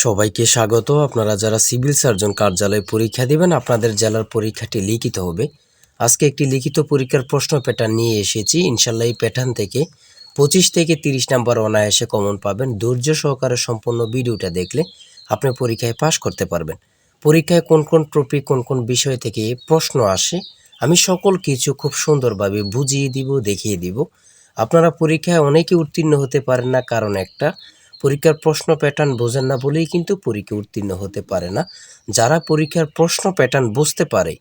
সবাইকে স্বাগত। আপনারা যারা সিভিল সার্জন কার্যালয়ে পরীক্ষা দিবেন, আপনাদের জেলার পরীক্ষাটি লিখিত হবে। আজকে একটি লিখিত পরীক্ষার প্রশ্ন প্যাটার্ন নিয়ে এসেছি। ইনশাল্লাহ এই প্যাটার্ন থেকে 25 থেকে 30 নাম্বার অনায়াসে কমন পাবেন। ধৈর্য সহকারে সম্পূর্ণ ভিডিওটা দেখলে আপনি পরীক্ষায় পাশ করতে পারবেন। পরীক্ষায় কোন কোন টপিক, কোন কোন বিষয় থেকে প্রশ্ন আসে, আমি সকল কিছু খুব সুন্দরভাবে বুঝিয়ে দিব, দেখিয়ে দিব। আপনারা পরীক্ষায় অনেকে উত্তীর্ণ হতে পারেন না, কারণ একটা পরীক্ষার প্রশ্ন প্যাটার্ন বোঝেন না বলেই কিন্তু পরীক্ষা উত্তীর্ণ হতে পারে না। যারা পরীক্ষার প্রশ্ন প্যাটার্ন বুঝতে পারে,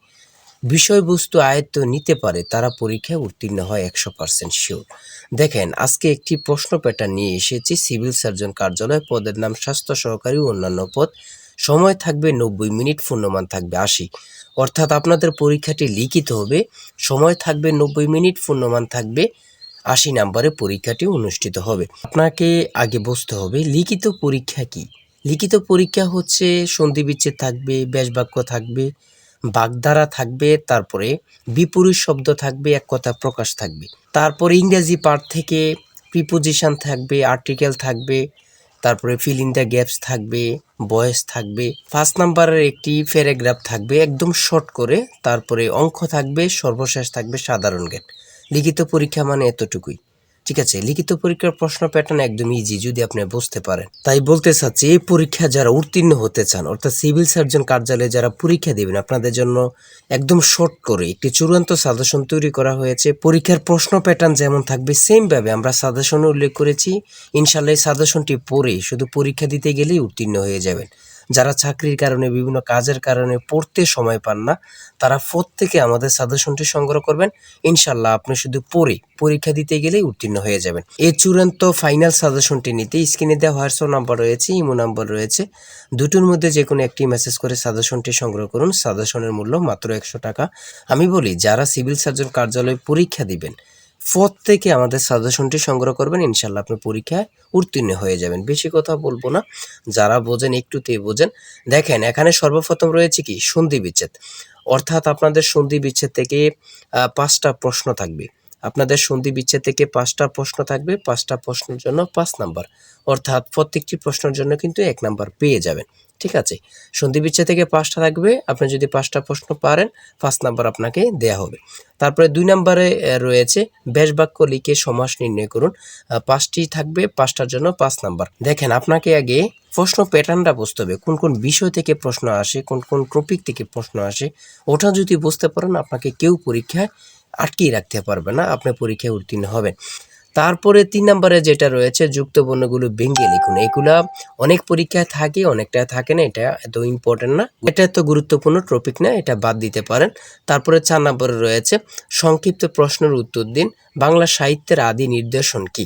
বিষয়বস্তু আয়ত্ত নিতে পারে, তারা পরীক্ষায় উত্তীর্ণ হয় 100% শিওর। দেখেন, আজকে একটি প্রশ্ন প্যাটার্ন নিয়ে এসেছি। সিভিল সার্জন কার্যালয়, পদের নাম স্বাস্থ্য সহকারী ও অন্যান্য পদ। সময় থাকবে 90 মিনিট, পূর্ণমান থাকবে 80। অর্থাৎ আপনাদের পরীক্ষাটি লিখিত হবে, সময় থাকবে 90 মিনিট, পূর্ণমান থাকবে 80 নাম্বারে পরীক্ষাটি অনুষ্ঠিত হবে। আপনাকে আগে বুঝতে হবে লিখিত পরীক্ষা কি। লিখিত পরীক্ষা হচ্ছে সন্ধি বিচ্ছেদ থাকবে, ব্যাসবাক্য থাকবে, বাগধারা থাকবে, তারপরে বিপরীত শব্দ থাকবে, এক কথা প্রকাশ থাকবে। তারপরে ইংরেজি পার্ট থেকে প্রিপোজিশন থাকবে, আর্টিকেল থাকবে, তারপরে ফিল ইন দ্য গ্যাপস থাকবে, ভয়েস থাকবে। 5 নাম্বারের একটি প্যারাগ্রাফ থাকবে একদম শর্ট করে, তারপরে অঙ্ক থাকবে, সর্বশেষ থাকবে সাধারণ জ্ঞান। লিখিত পরীক্ষা মানে এতটুকুই, ঠিক আছে। লিখিত পরীক্ষার প্রশ্ন প্যাটার্ন একদম ইজি যদি আপনি বুঝতে পারেন। তাই বলতে চাচ্ছি, এই পরীক্ষা যারা উত্তীর্ণ হতে চান, অর্থাৎ সিভিল সার্জন কার্যালয়ে যারা পরীক্ষা দেবেন, আপনাদের জন্য একদম শর্ট করে একটি চূড়ান্ত সাজেশন তৈরি করা হয়েছে। পরীক্ষার প্রশ্ন প্যাটার্ন যেমন থাকবে সেম ভাবে আমরা সাজেশনে উল্লেখ করেছি। ইনশাল্লাহ এই সাজেশনটি পড়ে শুধু পরীক্ষা দিতে গেলেই উত্তীর্ণ হয়ে যাবেন। যারা চাকরির কারণে, বিভিন্ন কাজের কারণে পড়তে সময় পান না, তারা প্রত্যেকে আমাদের সাজেশনটি সংগ্রহ করবেন। ইনশাল্লাহ আপনি শুধু পড়ে পরীক্ষা দিতে গেলেই উত্তীর্ণ হয়ে যাবেন। এই চূড়ান্ত ফাইনাল সাজেশনটি নিতে স্ক্রিনে দেওয়া হোয়াটসঅ্যাপ নাম্বার রয়েছে, ইমো নাম্বার রয়েছে। দুটোর মধ্যে যে কোনো একটি মেসেজ করে সাজেশনটি সংগ্রহ করুন। সাজেশনের মূল্য মাত্র 100 টাকা। আমি বলি, যারা সিভিল সার্জন কার্যালয়ে পরীক্ষা দিবেন, প্রত্যেকে আমাদের সাজেশনটি সংগ্রহ করবেন। ইনশাল্লাহ আপনি পরীক্ষায় উত্তীর্ণ হয়ে যাবেন। বেশি কথা বলবো না, যারা বোঝেন একটুতেই বোঝেন। দেখেন, এখানে সর্বপ্রথম রয়েছে কি সন্ধি বিচ্ছেদ। অর্থাৎ আপনাদের সন্ধি বিচ্ছেদ থেকে 5টা প্রশ্ন থাকবে। আপনাদের সন্ধি বিচ্ছেদ থেকে 5টা প্রশ্ন থাকবে। 5টা প্রশ্নের জন্য 5 নাম্বার, অর্থাৎ প্রত্যেকটি প্রশ্নের জন্য কিন্তু 1 নাম্বার পেয়ে যাবেন, ঠিক আছে। সন্ধি বিচ্ছেদ থেকে 5টা থাকবে, আপনি যদি 5টা প্রশ্ন পারেন 5 নাম্বার আপনাকে দেয়া হবে। তারপরে 2 নাম্বারে রয়েছে ব্যাসবাক্য লিখে সমাস নির্ণয় করুন। 5টি থাকবে, 5টার জন্য 5 নাম্বার। দেখেন, আপনাকে আগে প্রশ্ন প্যাটার্নটা বুঝতে হবে, কোন কোন বিষয় থেকে প্রশ্ন আসে, কোন কোন টপিক থেকে প্রশ্ন আসে। ওটা যদি বুঝতে পারেন, আপনাকে কেউ পরীক্ষায় আটকিয়ে রাখতে পারবে না, আপনি পরীক্ষায় উত্তীর্ণ হবেন। তারপরে 3 নাম্বারে যেটা রয়েছে যুক্ত বর্ণগুলো ভেঙে লিখুন। এগুলা অনেক পরীক্ষায় থাকে, অনেকটা থাকে না, এটা এত ইম্পর্টেন্ট না, এটা এত গুরুত্বপূর্ণ টপিক না, এটা বাদ দিতে পারেন। তারপরে 4 নাম্বারে রয়েছে সংক্ষিপ্ত প্রশ্নের উত্তর দিন। বাংলা সাহিত্যের আদি নিদর্শন কি?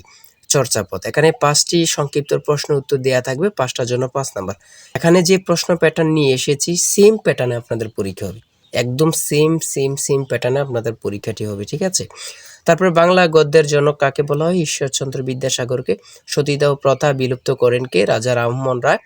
চর্যাপদ। এখানে 5টি সংক্ষিপ্ত প্রশ্ন উত্তর দেওয়া থাকবে, 5টার জন্য 5 নাম্বার। এখানে যে প্রশ্ন প্যাটার্ন নিয়ে এসেছি সেম প্যাটার্নে আপনাদের পরীক্ষা হবে, একদম সেম প্যাটার্নে আপনাদের পরীক্ষাটি হবে, ঠিক আছে। তারপরে বাংলা গদ্যের জনক কাকে বলা হয়? ঈশ্বরচন্দ্র বিদ্যাসাগরকে। সতীদাহ প্রথা বিলুপ্ত করেন কে? রাজা রামমোহন রায়।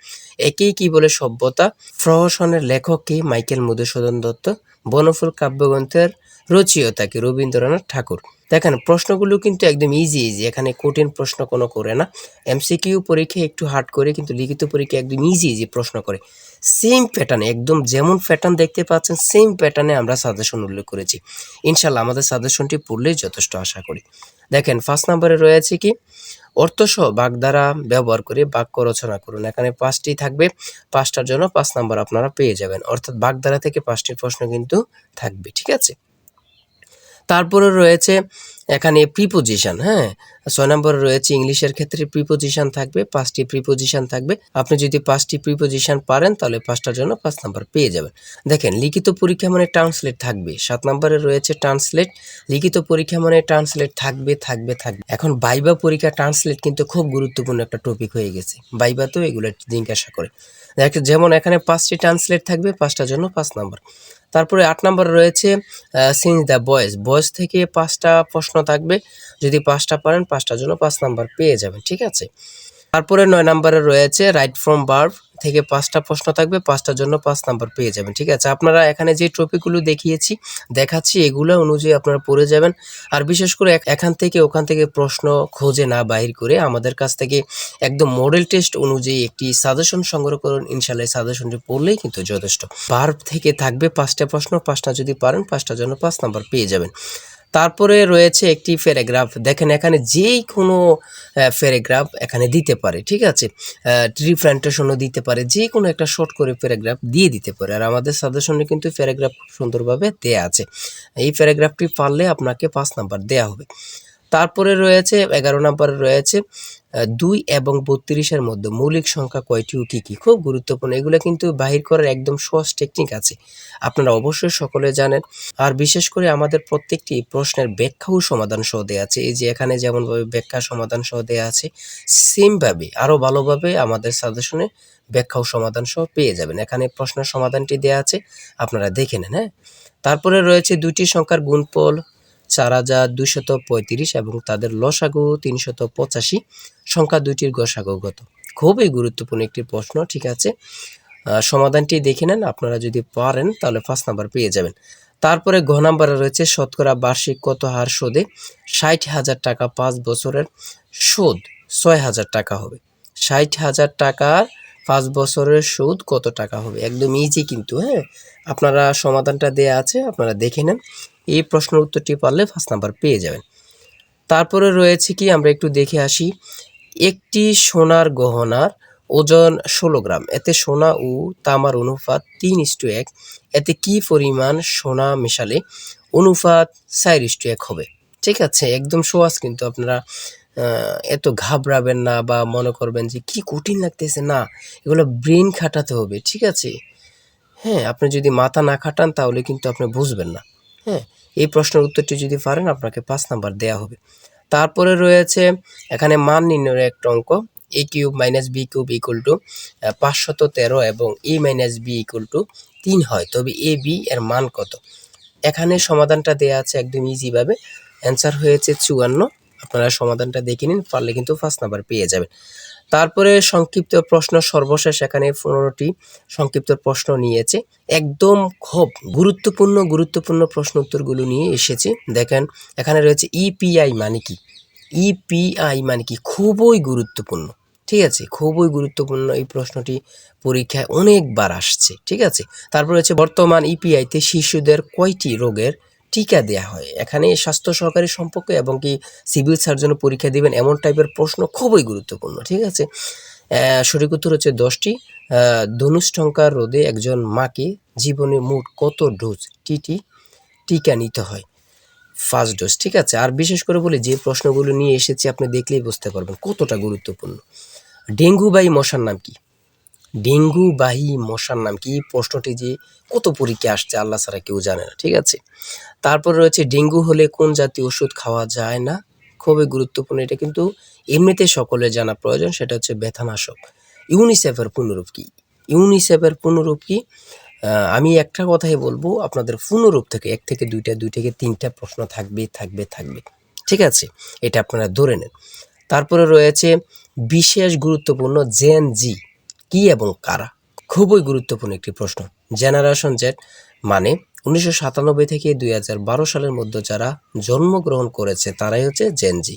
একেই কি বলে সভ্যতা? প্রহসনের লেখক কে? মাইকেল মধুসূদন দত্ত। বনফুল কাব্যগ্রন্থের রচয়িতা কে? রবীন্দ্রনাথ ঠাকুর। দেখেন, প্রশ্নগুলো কিন্তু একদম ইজি, এখানে কঠিন প্রশ্ন কোনো করে না। এমসিকিউ পরীক্ষা একটু হার্ড করে, কিন্তু লিখিত পরীক্ষা একদম ইজি প্রশ্ন করে। সেম প্যাটার্নে, একদম যেমন প্যাটার্ন দেখতে পাচ্ছেন সেম প্যাটার্নে আমরা সাজেশন উল্লেখ করেছি। ইনশাল্লাহ আমাদের সাজেশনটি পড়লেই যথেষ্ট আশা করি। দেখেন, 1 নম্বরে রয়েছে কি অর্থসহ বাগধারা ব্যবহার করে বাক্য রচনা করুন। এখানে 5টি থাকবে, 5টার জন্য 5 নাম্বার আপনারা পেয়ে যাবেন। অর্থাৎ বাগধারা থেকে 5টি প্রশ্ন কিন্তু থাকবে, ঠিক আছে। তারপরে রয়েছে এখানে প্রিপোজিশন, হ্যাঁ। 6 নম্বরে রয়েছে ইংলিশের ক্ষেত্রে প্রিপোজিশন থাকবে, 5টি প্রিপোজিশন থাকবে। আপনি যদি 5টি প্রিপোজিশন পারেন তাহলে 5টার জন্য 5 নাম্বার পেয়ে যাবেন। দেখেন, লিখিত পরীক্ষা মানে ট্রান্সলেট থাকবে। 7 নম্বরে রয়েছে ট্রান্সলেট। লিখিত পরীক্ষা মানে ট্রান্সলেট থাকবে। এখন ভাইবা পরীক্ষা ট্রান্সলেট কিন্তু খুব গুরুত্বপূর্ণ একটা টপিক হয়ে গেছে। ভাইবাতেও এগুলো জিজ্ঞাসা করে। যেমন এখানে 5টি ট্রান্সলেট থাকবে, 5টার জন্য 5 নাম্বার। তারপরে 8 নম্বরে রয়েছে সিন্স দ্য ভয়েস থেকে 5টা প্রশ্ন থাকবে। যদি 5টা পারেন 5টার জন্য 5 নাম্বার পেয়ে যাবেন, ঠিক আছে। তারপরে 9 নম্বরে রয়েছে রাইট ফ্রম ভার্ব থেকে 5টা প্রশ্ন থাকবে, 5টার জন্য 5 নাম্বার পেয়ে যাবেন। ঠিক আছে, আপনারা এখানে যে টপিকগুলো দেখাচ্ছি এগুলো অনুযায়ী আপনারা পড়ে যাবেন। আর বিশেষ করে এখান থেকে ওখান থেকে প্রশ্ন খোঁজে না বাহির করে আমাদের কাছ থেকে একদম মডেল টেস্ট অনুযায়ী একটি সাজেশন সংগ্রহ করুন। ইনশাআল্লাহ সাজেশনটি পড়লেই কিন্তু যথেষ্ট। ভার্ব থেকে থাকবে 5টা প্রশ্ন, 5টা যদি পারেন 5টার জন্য 5 নাম্বার পেয়ে যাবেন। তারপরে রয়েছে একটি প্যারাগ্রাফ। দেখেন এখানে যেই কোনো প্যারাগ্রাফ এখানে দিতে পারে। ঠিক আছে, রিপ্রেজেন্টেশনও দিতে পারে, যে কোনো একটা শর্ট করে প্যারাগ্রাফ দিয়ে দিতে পারে। আর আমাদের সাজেশনে কিন্তু প্যারাগ্রাফ খুব সুন্দরভাবে দেয়া আছে। এই প্যারাগ্রাফটি পারলে আপনাকে 5 নাম্বার দেয়া হবে। তারপরে রয়েছে 11 নম্বরে রয়েছে 2 এবং 32-এর মধ্যে মৌলিক সংখ্যা কয়টি ও কী কী। খুব গুরুত্বপূর্ণ, এগুলো কিন্তু বাহির করার একদম সহজ টেকনিক আছে, আপনারা অবশ্যই সকলে জানেন। আর বিশেষ করে আমাদের প্রত্যেকটি প্রশ্নের ব্যাখ্যা ও সমাধান সহ দেওয়া আছে। এই যে এখানে যেমনভাবে ব্যাখ্যা সমাধান সহ দেওয়া আছে, সেমভাবে আরও ভালোভাবে আমাদের সাজেশনে ব্যাখ্যা ও সমাধান সহ পেয়ে যাবেন। এখানে প্রশ্নের সমাধানটি দেওয়া আছে, আপনারা দেখে নেন। হ্যাঁ, তারপরে রয়েছে 2টি সংখ্যার গুণফল 4235 এবং তাদের লসাগু 385, সংখ্যা দুইটির গসাগু কত। খুবই গুরুত্বপূর্ণ একটি প্রশ্ন। ঠিক আছে, সমাধানটি দেখে নেন, আপনারা যদি পারেন তাহলে 5 নাম্বার পেয়ে যাবেন। তারপরে ঘ নাম্বারে রয়েছে শতকরা বার্ষিক কত হার সুদে 60,000 টাকা 5 বছরের সুদ 6,000 টাকা হবে। 60,000 টাকার 5 বছরের সুদ কত টাকা হবে, একদম ইজি কিন্তু। হ্যাঁ, আপনারা সমাধানটা দেয়া আছে, আপনারা দেখে নেন। এই প্রশ্নের উত্তরটি পারলে 5 নাম্বার পেয়ে যাবেন। তারপরে রয়েছে কি, আমরা একটু দেখে আসি। একটি সোনার গহনার ওজন 16 গ্রাম, এতে সোনা ও তামার অনুপাত 3:1, এতে কি পরিমাণ সোনা মেশালে অনুপাত 4:1 হবে। ঠিক আছে, একদম সহজ কিন্তু, আপনারা এত ঘাবড়াবেন না বা মনে করবেন যে কি কঠিন লাগতেছে, না, এগুলো ব্রেন খাটাতে হবে। ঠিক আছে, হ্যাঁ, আপনি যদি মাথা না খাটান তাহলে কিন্তু আপনি বুঝবেন না। হ্যাঁ, এই প্রশ্নের উত্তরটি যদি পারেন আপনাকে 5 নাম্বার দেয়া হবে। তারপরে রয়েছে এখানে মান নির্ণয়ের একটা অঙ্ক, a cube minus B cube equal to 513 এবং a minus B equal to 3 হয়, তবে এ বি এর মান কত। এখানে সমাধানটা দেয়া আছে একদম ইজিভাবে, অ্যান্সার হয়েছে 54। আপনারা সমাধানটা দেখে নিন, পারলে কিন্তু 5 নাম্বার পেয়ে যাবেন। তারপরে সংক্ষিপ্ত প্রশ্ন সর্বশেষ, এখানে 15টি সংক্ষিপ্ত প্রশ্ন নিয়েছে, একদম খুব গুরুত্বপূর্ণ প্রশ্ন উত্তরগুলো নিয়ে এসেছি। দেখেন এখানে রয়েছে ইপিআই মানে কি। ইপিআই মানে কি খুবই গুরুত্বপূর্ণ। ঠিক আছে, খুবই গুরুত্বপূর্ণ এই প্রশ্নটি পরীক্ষায় অনেকবার আসছে। ঠিক আছে, তারপর হচ্ছে বর্তমান ইপিআইতে শিশুদের কয়টি রোগের টিকা দেয়া হয়। এখানে স্বাস্থ্য সহকারী সম্পর্কে এবং কি সিভিল সার্জন পরীক্ষা দিবেন এমন টাইপের প্রশ্ন খুবই গুরুত্বপূর্ণ। ঠিক আছে, সঠিক উত্তর হচ্ছে 10টি। ধনুষ্টঙ্কার রোধে একজন মাকে জীবনে মোট কত ডোজ টিকা নিতে হয়, 5 ডোজ। ঠিক আছে, আর বিশেষ করে বলি যে প্রশ্নগুলো নিয়ে এসেছি আপনি দেখলেই বুঝতে পারবেন কতটা গুরুত্বপূর্ণ। ডেঙ্গুবাহী মশার নাম কি, ডেঙ্গুবাহী মশার নাম কি, প্রশ্নটি যে কত পরীক্ষা আসছে আল্লাহ ছাড়া কেউ জানে না। ঠিক আছে, তারপর রয়েছে ডেঙ্গু হলে কোন জাতীয় ওষুধ খাওয়া যায় না, খুবই গুরুত্বপূর্ণ, এটা কিন্তু এমনিতে সকলের জানা প্রয়োজন, সেটা হচ্ছে ব্যথানাশক। ইউনিসেফের পূর্ণরূপ কি, ইউনিসেফের পূর্ণরূপ কি, আমি একটা কথাই বলবো, আপনাদের পূর্ণরূপ থেকে 1 থেকে 2টা 2 থেকে 3টা প্রশ্ন থাকবে। ঠিক আছে, এটা আপনারা ধরে নেন। তারপরে রয়েছে বিশেষ গুরুত্বপূর্ণ জেন জি কি এবং কারা, খুবই গুরুত্বপূর্ণ একটি প্রশ্ন। জেনারেশন জেড মানে 1997 থেকে 2012 সালের মধ্যে যারা জন্মগ্রহণ করেছে তারাই হচ্ছে জেন জি।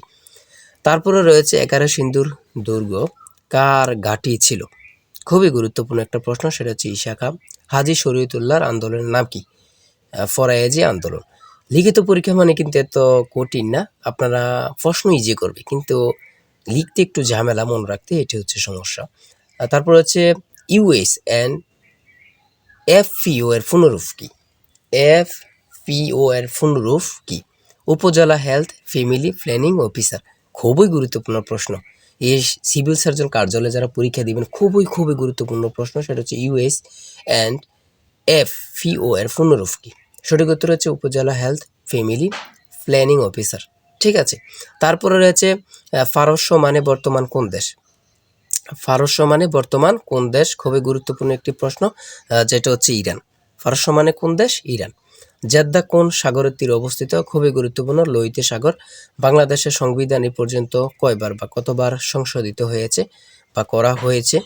তারপরে রয়েছে 11 সিন্ধুর দুর্গ কার ঘাঁটি ছিল, খুবই গুরুত্বপূর্ণ একটা প্রশ্ন, সেটা হচ্ছে ঈশা খাঁ। হাজী শরীয়তুল্লাহর আন্দোলনের নাম কি, ফরায়েজি আন্দোলন। লিখিত পরীক্ষা মানে কিন্তু এত কঠিন না, আপনারা প্রশ্ন ইজি করবে কিন্তু লিখতে একটু ঝামেলা, মনে রাখতে, এটি হচ্ছে সমস্যা। তারপর হচ্ছে ইউএস অ্যান্ড এফপিও এর পুনরূপ কি, এফপিও এর পুনরূপ কি, উপজেলা হেলথ ফ্যামিলি প্ল্যানিং অফিসার, খুবই গুরুত্বপূর্ণ প্রশ্ন। এই সিভিল সার্জন কার্যালয়ে যারা পরীক্ষা দিবেন খুবই গুরুত্বপূর্ণ প্রশ্ন, সেটা হচ্ছে ইউএস অ্যান্ড এফপিও এর পুনরূপ কি। সঠিক উত্তর হচ্ছে উপজেলা হেলথ ফ্যামিলি প্ল্যানিং অফিসার। ঠিক আছে, তারপরে রয়েছে পারস্য মানে বর্তমান কোন দেশ, পারস্য মানে বর্তমান কোন দেশ, খুবই গুরুত্বপূর্ণ একটি প্রশ্ন, যেটা হচ্ছে ইরান। পারস্য মানে কোন দেশ, ইরান। জেদ্দা কোন সাগরের তীরে অবস্থিত? খুবই গুরুত্বপূর্ণ, লোহিত সাগর। বাংলাদেশের সংবিধান এ পর্যন্ত কয়বার বা কতবার সংশোধিত হয়েছে বা করা হয়েছে?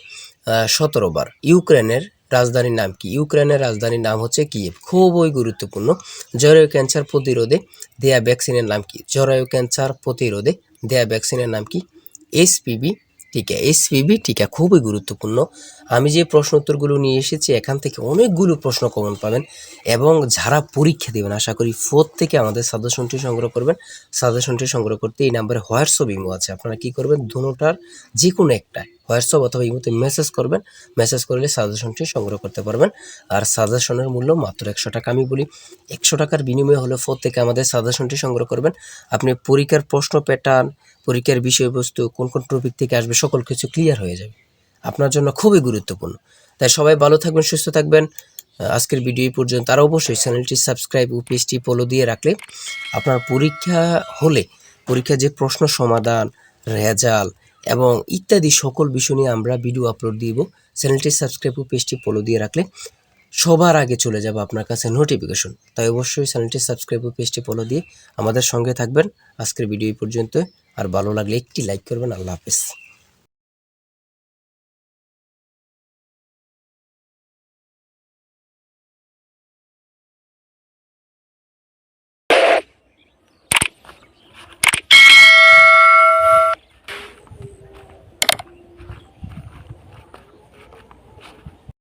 17 বার। ইউক্রেনের রাজধানীর নাম কি? ইউক্রেনের রাজধানীর নাম হচ্ছে কিয়েভ। খুবই গুরুত্বপূর্ণ, জরায়ু ক্যান্সার প্রতিরোধে দেয়া ভ্যাকসিনের নাম কি? জরায়ু ক্যান্সার প্রতিরোধে দেয়া ভ্যাকসিনের নাম কি? এইচপিভি টিকা। এইচপিভি টিকা খুবই গুরুত্বপূর্ণ। আমি যে প্রশ্ন উত্তরগুলো নিয়ে এসেছি এখান থেকে অনেকগুলো প্রশ্ন কমন পাবেন, এবং যারা পরীক্ষা দেবেন আশা করি থেকে আমাদের সাজেশনটি সংগ্রহ করবেন। সাজেশনটি সংগ্রহ করতে এই নাম্বারে হোয়াটসঅ্যাপ ইমো আছে, আপনারা কি করবেন, দুটোটার যে কোনো একটা হোয়াটসঅ্যাপ অথবা ইমোতে মেসেজ করবেন। মেসেজ করলে সাজেশনটি সংগ্রহ করতে পারবেন। আর সাজেশনের মূল্য মাত্র 100 টাকা। আমি বলি 100 টাকার বিনিময়ে হলে থেকে আমাদের সাজেশনটি সংগ্রহ করবেন। আপনি পরীক্ষার প্রশ্ন প্যাটার্ন, পরীক্ষার বিষয়বস্তু, কোন কোন টপিক থেকে আসবে সকল কিছু ক্লিয়ার হয়ে যাবে। আপনার জন্য খুবই গুরুত্বপূর্ণ। তাই সবাই ভালো থাকবেন, সুস্থ থাকবেন। আজকের ভিডিও পর্যন্ত। আর অবশ্যই চ্যানেলটি সাবস্ক্রাইব ও পেজটি ফলো দিয়ে রাখলে আপনার পরীক্ষা হলে পরীক্ষার যে প্রশ্ন সমাধান, রেজাল্ট এবং ইত্যাদি সকল বিষয় নিয়ে আমরা ভিডিও আপলোড দিব। চ্যানেলটি সাবস্ক্রাইব ও পেজটি ফলো দিয়ে রাখলে সবার আগে চলে যাবে আপনার কাছে নোটিফিকেশন। তাই অবশ্যই চ্যানেলটি সাবস্ক্রাইব ও পেজটি ফলো দিয়ে আমাদের সঙ্গে থাকবেন। আজকের ভিডিও পর্যন্ত। আর ভালো লাগলে একটি লাইক করবেন। আল্লাহ হাফেজ।